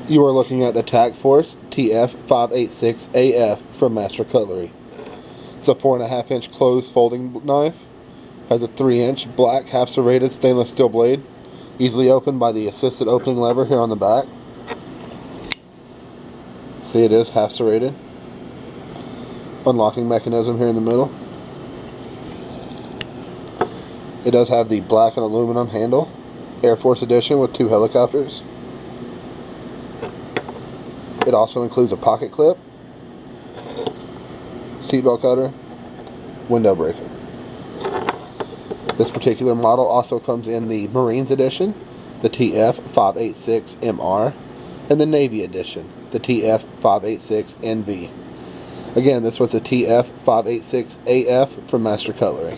You are looking at the Tac-Force TF-586AF from Master Cutlery. It's a 4.5 inch closed folding knife. Has a 3 inch black half serrated stainless steel blade. Easily opened by the assisted opening lever here on the back. See, it is half serrated. Unlocking mechanism here in the middle. It does have the black and aluminum handle. Air Force edition with 2 helicopters. It also includes a pocket clip, seatbelt cutter, window breaker. This particular model also comes in the Marines edition, the TF-586MR, and the Navy edition, the TF-586NV. Again, this was the TF-586AF from Master Cutlery.